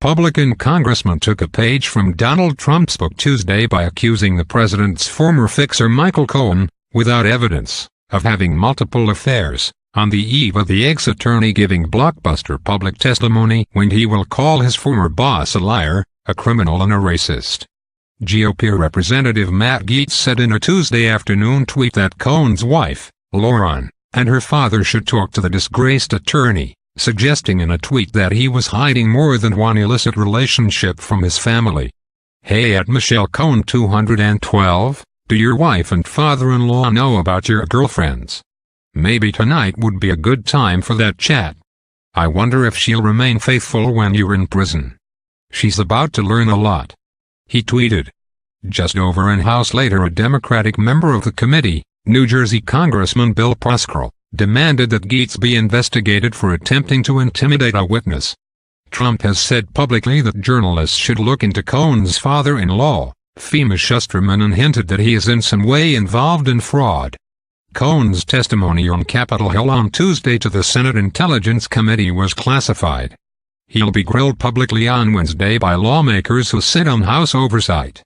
Republican congressman took a page from Donald Trump's book Tuesday by accusing the president's former fixer Michael Cohen, without evidence, of having multiple affairs, on the eve of the ex-attorney giving blockbuster public testimony when he will call his former boss a liar, a criminal and a racist. GOP Representative Matt Gaetz said in a Tuesday afternoon tweet that Cohen's wife, Lauren, and her father should talk to the disgraced attorney, suggesting in a tweet that he was hiding more than one illicit relationship from his family. Hey at Michelle Cohen 212, do your wife and father-in-law know about your girlfriends? Maybe tonight would be a good time for that chat. I wonder if she'll remain faithful when you're in prison. She's about to learn a lot. He tweeted. Just over an house later, a Democratic member of the committee, New Jersey Congressman Bill Pascrell, demanded that Gaetz be investigated for attempting to intimidate a witness. Trump has said publicly that journalists should look into Cohen's father-in-law, Fema Shusterman, and hinted that he is in some way involved in fraud. Cohen's testimony on Capitol Hill on Tuesday to the Senate Intelligence Committee was classified. He'll be grilled publicly on Wednesday by lawmakers who sit on House oversight.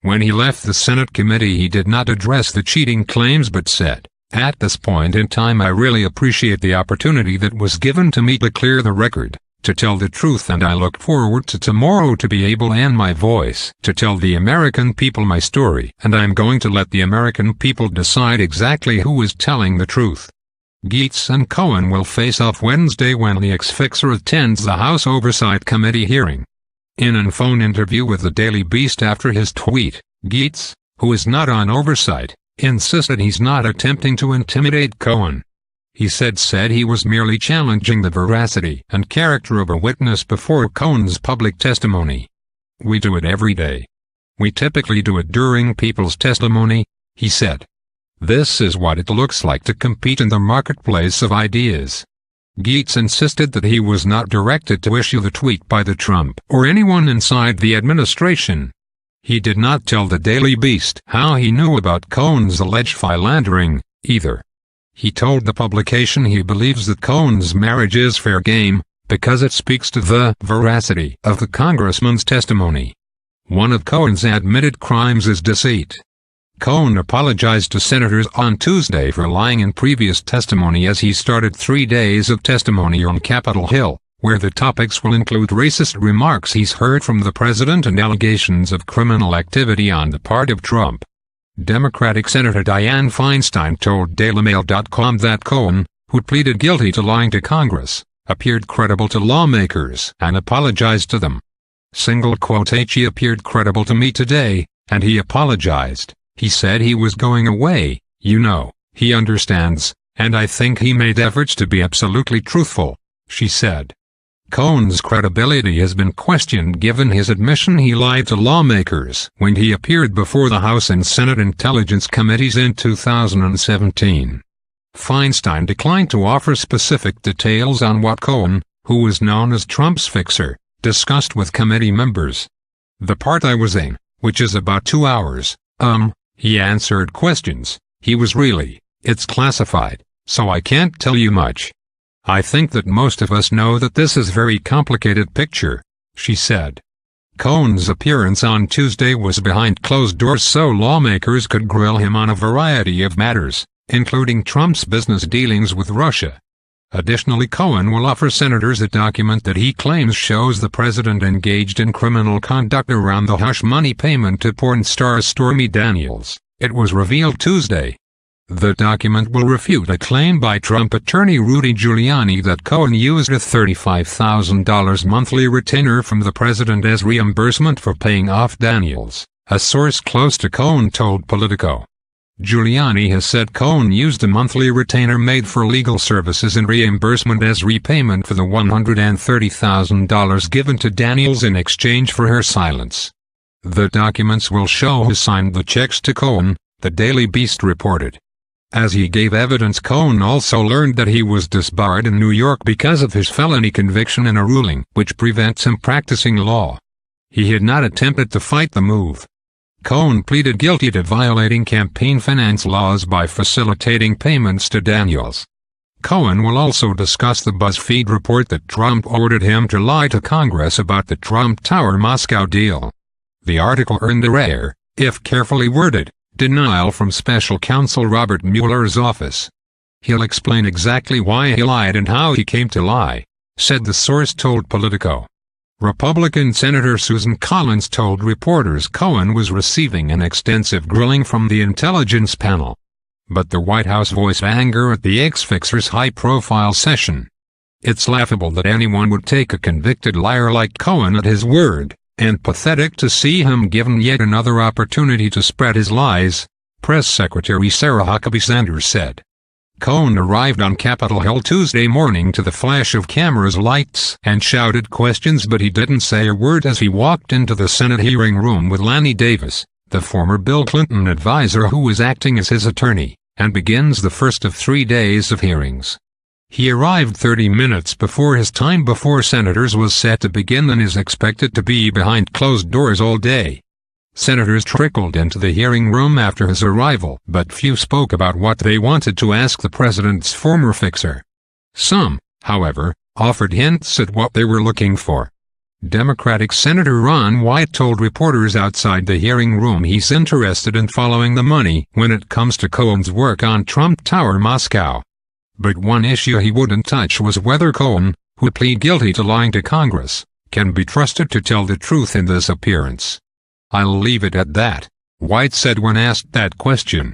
When he left the Senate committee, he did not address the cheating claims but said, "At this point in time I really appreciate the opportunity that was given to me to clear the record, to tell the truth, and I look forward to tomorrow to be able and my voice to tell the American people my story, and I'm going to let the American people decide exactly who is telling the truth." Gaetz and Cohen will face off Wednesday when the ex-fixer attends the House Oversight Committee hearing. In a phone interview with the Daily Beast after his tweet, Gaetz, who is not on oversight, insisted he's not attempting to intimidate Cohen. He said he was merely challenging the veracity and character of a witness before Cohen's public testimony. "We do it every day. We typically do it during people's testimony," he said. "This is what it looks like to compete in the marketplace of ideas." Gaetz insisted that he was not directed to issue the tweet by the Trump or anyone inside the administration. He did not tell the Daily Beast how he knew about Cohen's alleged philandering, either. He told the publication he believes that Cohen's marriage is fair game, because it speaks to the veracity of the congressman's testimony. One of Cohen's admitted crimes is deceit. Cohen apologized to senators on Tuesday for lying in previous testimony as he started 3 days of testimony on Capitol Hill, where the topics will include racist remarks he's heard from the president and allegations of criminal activity on the part of Trump. Democratic Senator Dianne Feinstein told DailyMail.com that Cohen, who pleaded guilty to lying to Congress, appeared credible to lawmakers and apologized to them. "He appeared credible to me today, and he apologized. He said he was going away, he understands, and I think he made efforts to be absolutely truthful," she said. Cohen's credibility has been questioned given his admission he lied to lawmakers when he appeared before the House and Senate Intelligence Committees in 2017. Feinstein declined to offer specific details on what Cohen, who was known as Trump's fixer, discussed with committee members. "The part I was in, which is about 2 hours, he answered questions. It's classified, so I can't tell you much. I think that most of us know that this is a very complicated picture," she said. Cohen's appearance on Tuesday was behind closed doors so lawmakers could grill him on a variety of matters, including Trump's business dealings with Russia. Additionally, Cohen will offer senators a document that he claims shows the president engaged in criminal conduct around the hush money payment to porn star Stormy Daniels, it was revealed Tuesday. The document will refute a claim by Trump attorney Rudy Giuliani that Cohen used a $35,000 monthly retainer from the president as reimbursement for paying off Daniels, a source close to Cohen told Politico. Giuliani has said Cohen used a monthly retainer made for legal services in reimbursement as repayment for the $130,000 given to Daniels in exchange for her silence. The documents will show who signed the checks to Cohen, the Daily Beast reported. As he gave evidence, Cohen also learned that he was disbarred in New York because of his felony conviction in a ruling which prevents him practicing law. He had not attempted to fight the move. Cohen pleaded guilty to violating campaign finance laws by facilitating payments to Daniels. Cohen will also discuss the BuzzFeed report that Trump ordered him to lie to Congress about the Trump Tower Moscow deal. The article earned a rare, if carefully worded, denial from special counsel Robert Mueller's office. He'll explain exactly why he lied and how he came to lie, said the source told Politico. Republican Senator Susan Collins told reporters Cohen was receiving an extensive grilling from the intelligence panel. But the White House voiced anger at the ex-fixer's high-profile session. It's laughable that anyone would take a convicted liar like Cohen at his word, and pathetic to see him given yet another opportunity to spread his lies, Press Secretary Sarah Huckabee Sanders said. Cohen arrived on Capitol Hill Tuesday morning to the flash of cameras' lights and shouted questions, but he didn't say a word as he walked into the Senate hearing room with Lanny Davis, the former Bill Clinton advisor who was acting as his attorney, and begins the first of 3 days of hearings. He arrived 30 minutes before his time before senators was set to begin and is expected to be behind closed doors all day. Senators trickled into the hearing room after his arrival, but few spoke about what they wanted to ask the president's former fixer. Some, however, offered hints at what they were looking for. Democratic Senator Ron White told reporters outside the hearing room he's interested in following the money when it comes to Cohen's work on Trump Tower Moscow. But one issue he wouldn't touch was whether Cohen, who pleaded guilty to lying to Congress, can be trusted to tell the truth in this appearance. "I'll leave it at that," White said when asked that question.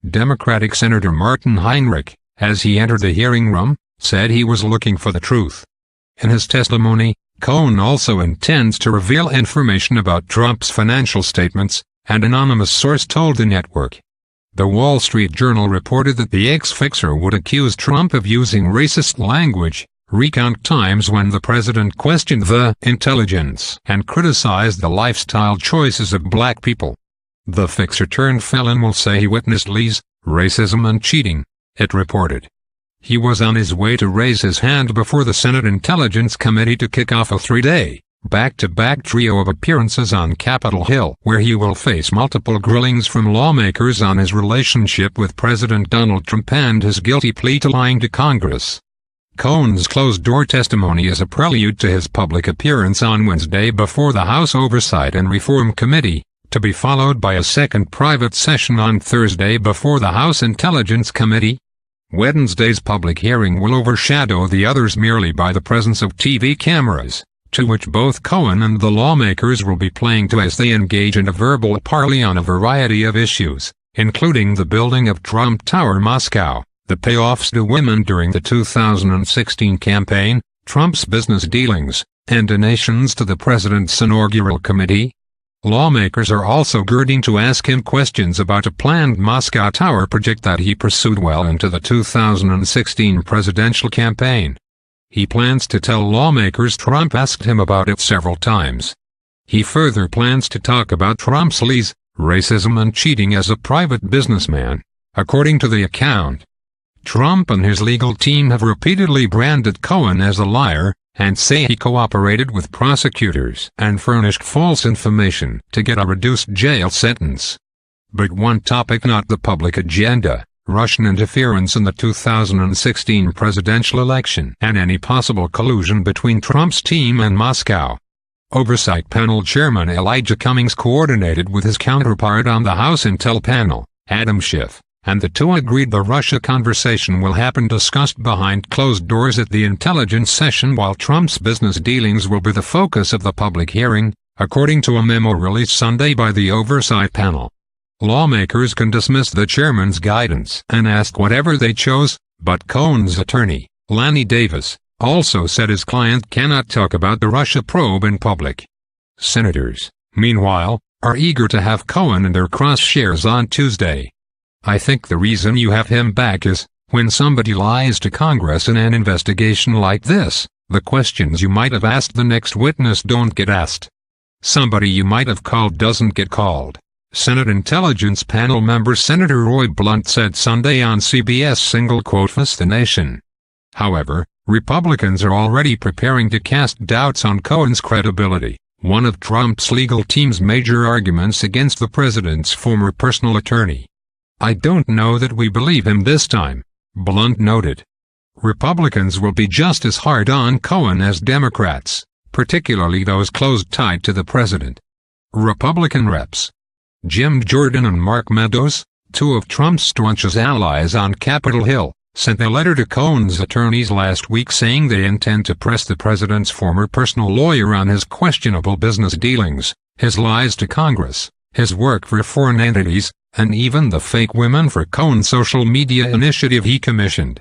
Democratic Senator Martin Heinrich, as he entered the hearing room, said he was looking for the truth. In his testimony, Cohen also intends to reveal information about Trump's financial statements, an anonymous source told the network. The Wall Street Journal reported that the ex-fixer would accuse Trump of using racist language, recount times when the president questioned the intelligence, and criticized the lifestyle choices of black people. The fixer-turned-felon will say he witnessed lies, racism and cheating, it reported. He was on his way to raise his hand before the Senate Intelligence Committee to kick off a 3-day, back-to-back trio of appearances on Capitol Hill, where he will face multiple grillings from lawmakers on his relationship with President Donald Trump and his guilty plea to lying to Congress. Cohen's closed-door testimony is a prelude to his public appearance on Wednesday before the House Oversight and Reform Committee, to be followed by a second private session on Thursday before the House Intelligence Committee. Wednesday's public hearing will overshadow the others merely by the presence of TV cameras, to which both Cohen and the lawmakers will be playing to as they engage in a verbal parley on a variety of issues, including the building of Trump Tower Moscow, the payoffs to women during the 2016 campaign, Trump's business dealings, and donations to the president's inaugural committee. Lawmakers are also girding to ask him questions about a planned Moscow Tower project that he pursued well into the 2016 presidential campaign. He plans to tell lawmakers Trump asked him about it several times. He further plans to talk about Trump's lies, racism and cheating as a private businessman, according to the account. Trump and his legal team have repeatedly branded Cohen as a liar, and say he cooperated with prosecutors and furnished false information to get a reduced jail sentence. But one topic not the public agenda, Russian interference in the 2016 presidential election and any possible collusion between Trump's team and Moscow. Oversight Panel Chairman Elijah Cummings coordinated with his counterpart on the House Intel panel, Adam Schiff, and the two agreed the Russia conversation will happen discussed behind closed doors at the intelligence session, while Trump's business dealings will be the focus of the public hearing, according to a memo released Sunday by the Oversight Panel. Lawmakers can dismiss the chairman's guidance and ask whatever they chose, but Cohen's attorney, Lanny Davis, also said his client cannot talk about the Russia probe in public. Senators, meanwhile, are eager to have Cohen in their crosshairs on Tuesday. "I think the reason you have him back is, when somebody lies to Congress in an investigation like this, the questions you might have asked the next witness don't get asked. Somebody you might have called doesn't get called," Senate Intelligence Panel member Senator Roy Blunt said Sunday on CBS The Nation. However, Republicans are already preparing to cast doubts on Cohen's credibility, one of Trump's legal team's major arguments against the president's former personal attorney. "I don't know that we believe him this time," Blunt noted. Republicans will be just as hard on Cohen as Democrats, particularly those close tied to the president. Republican reps Jim Jordan and Mark Meadows, two of Trump's staunchest allies on Capitol Hill, sent a letter to Cohen's attorneys last week saying they intend to press the president's former personal lawyer on his questionable business dealings, his lies to Congress, his work for foreign entities, and even the fake women for Cohen's social media initiative he commissioned.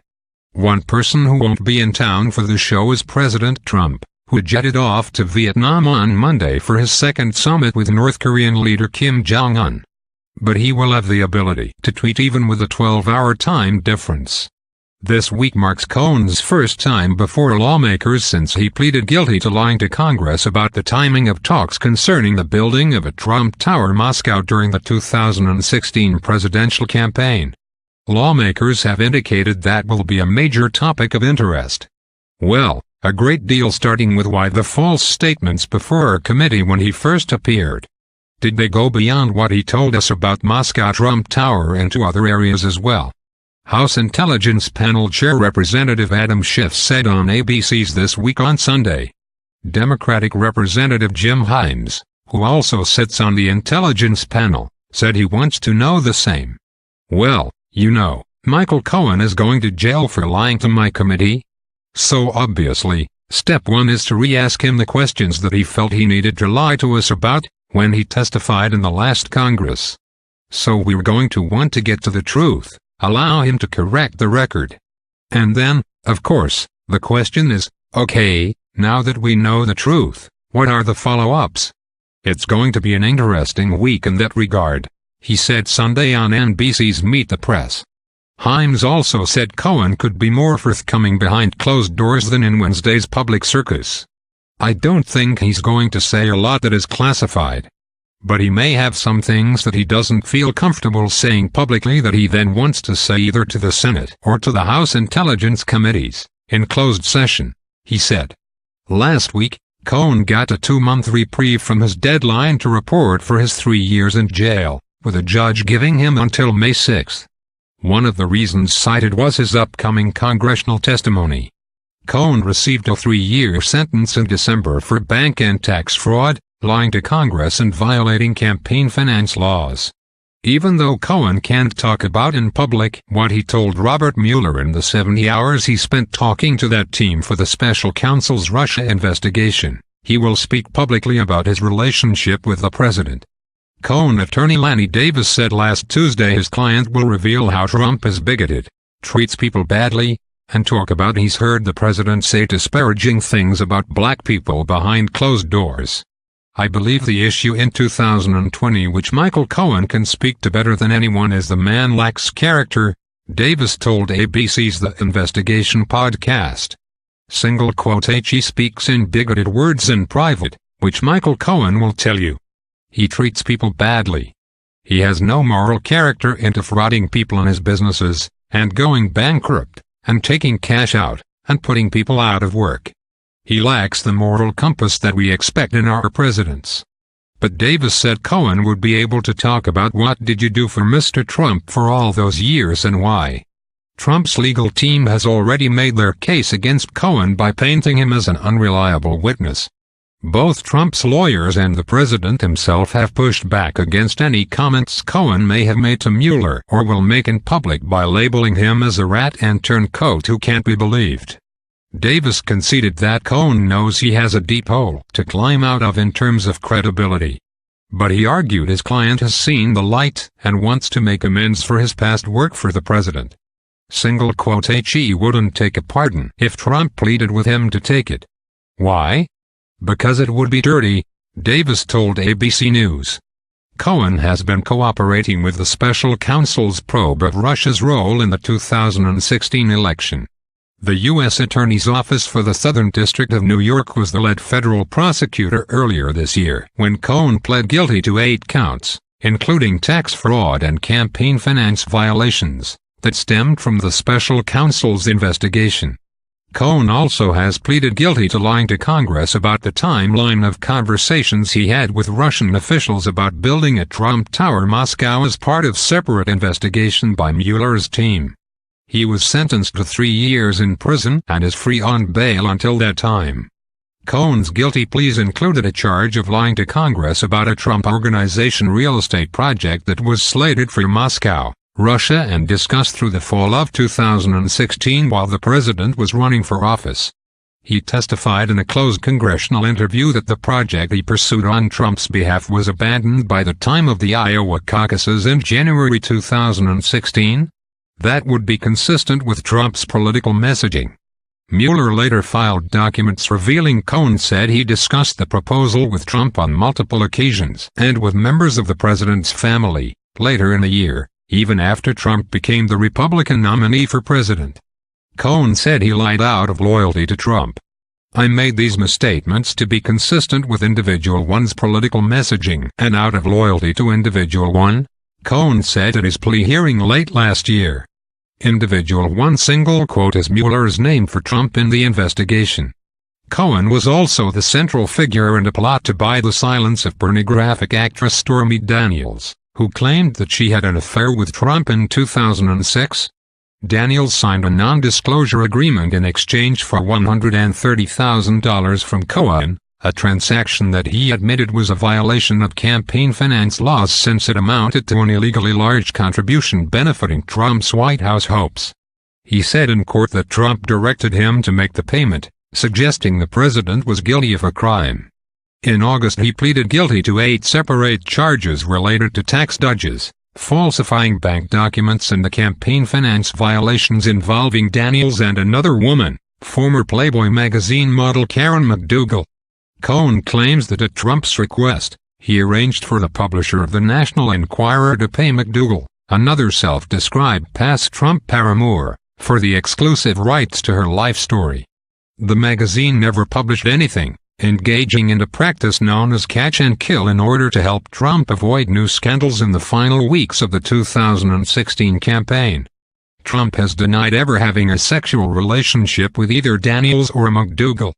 One person who won't be in town for the show is President Trump, who jetted off to Vietnam on Monday for his second summit with North Korean leader Kim Jong-un. But he will have the ability to tweet even with a 12-hour time difference. This week marks Cohen's first time before lawmakers since he pleaded guilty to lying to Congress about the timing of talks concerning the building of a Trump Tower in Moscow during the 2016 presidential campaign. Lawmakers have indicated that will be a major topic of interest. Well, a great deal, starting with why the false statements before our committee when he first appeared. Did they go beyond what he told us about Moscow Trump Tower and to other areas as well? House Intelligence Panel Chair Representative Adam Schiff said on ABC's This Week on Sunday. Democratic Representative Jim Himes, who also sits on the Intelligence Panel, said he wants to know the same. Well, you know, Michael Cohen is going to jail for lying to my committee. So obviously, step one is to re-ask him the questions that he felt he needed to lie to us about when he testified in the last Congress. So we're going to want to get to the truth. Allow him to correct the record. And then, of course, the question is, okay, now that we know the truth, what are the follow-ups? It's going to be an interesting week in that regard, he said Sunday on NBC's Meet the Press. Himes also said Cohen could be more forthcoming behind closed doors than in Wednesday's public circus. I don't think he's going to say a lot that is classified. But he may have some things that he doesn't feel comfortable saying publicly that he then wants to say either to the Senate or to the House Intelligence Committees, in closed session, he said. Last week, Cohen got a 2-month reprieve from his deadline to report for his 3 years in jail, with a judge giving him until May 6. One of the reasons cited was his upcoming congressional testimony. Cohen received a 3-year sentence in December for bank and tax fraud, lying to Congress and violating campaign finance laws. Even though Cohen can't talk about in public what he told Robert Mueller in the 70 hours he spent talking to that team for the special counsel's Russia investigation, he will speak publicly about his relationship with the president. Cohen attorney Lanny Davis said last Tuesday his client will reveal how Trump is bigoted, treats people badly, and talk about he's heard the president say disparaging things about black people behind closed doors. I believe the issue in 2020 which Michael Cohen can speak to better than anyone is the man lacks character, Davis told ABC's The Investigation podcast. He speaks in bigoted words in private, which Michael Cohen will tell you. He treats people badly. He has no moral character in defrauding people in his businesses, and going bankrupt, and taking cash out, and putting people out of work. He lacks the moral compass that we expect in our presidents. But Davis said Cohen would be able to talk about what did you do for Mr. Trump for all those years and why. Trump's legal team has already made their case against Cohen by painting him as an unreliable witness. Both Trump's lawyers and the president himself have pushed back against any comments Cohen may have made to Mueller or will make in public by labeling him as a rat and turncoat who can't be believed. Davis conceded that Cohen knows he has a deep hole to climb out of in terms of credibility. But he argued his client has seen the light and wants to make amends for his past work for the president. He wouldn't take a pardon if Trump pleaded with him to take it. Why? Because it would be dirty, Davis told ABC News. Cohen has been cooperating with the special counsel's probe of Russia's role in the 2016 election. The U.S. Attorney's Office for the Southern District of New York was the lead federal prosecutor earlier this year when Cohen pled guilty to 8 counts, including tax fraud and campaign finance violations, that stemmed from the special counsel's investigation. Cohen also has pleaded guilty to lying to Congress about the timeline of conversations he had with Russian officials about building a Trump Tower in Moscow as part of separate investigation by Mueller's team. He was sentenced to 3 years in prison and is free on bail until that time. Cohen's guilty pleas included a charge of lying to Congress about a Trump Organization real estate project that was slated for Moscow, Russia, and discussed through the fall of 2016 while the president was running for office. He testified in a closed congressional interview that the project he pursued on Trump's behalf was abandoned by the time of the Iowa caucuses in January 2016. That would be consistent with Trump's political messaging. Mueller later filed documents revealing Cohen said he discussed the proposal with Trump on multiple occasions and with members of the president's family, later in the year, even after Trump became the Republican nominee for president. Cohen said he lied out of loyalty to Trump. "I made these misstatements to be consistent with Individual One's political messaging and out of loyalty to Individual One," Cohen said at his plea hearing late last year. Individual One single quote is Mueller's name for Trump in the investigation. Cohen was also the central figure in a plot to buy the silence of pornographic actress Stormy Daniels, who claimed that she had an affair with Trump in 2006. Daniels signed a non-disclosure agreement in exchange for $130,000 from Cohen, a transaction that he admitted was a violation of campaign finance laws since it amounted to an illegally large contribution benefiting Trump's White House hopes. He said in court that Trump directed him to make the payment, suggesting the president was guilty of a crime. In August he pleaded guilty to 8 separate charges related to tax dodges, falsifying bank documents, and the campaign finance violations involving Daniels and another woman, former Playboy magazine model Karen McDougal. Cohen claims that at Trump's request, he arranged for the publisher of the National Enquirer to pay McDougal, another self-described past Trump paramour, for the exclusive rights to her life story. The magazine never published anything, engaging in a practice known as catch and kill in order to help Trump avoid new scandals in the final weeks of the 2016 campaign. Trump has denied ever having a sexual relationship with either Daniels or McDougal.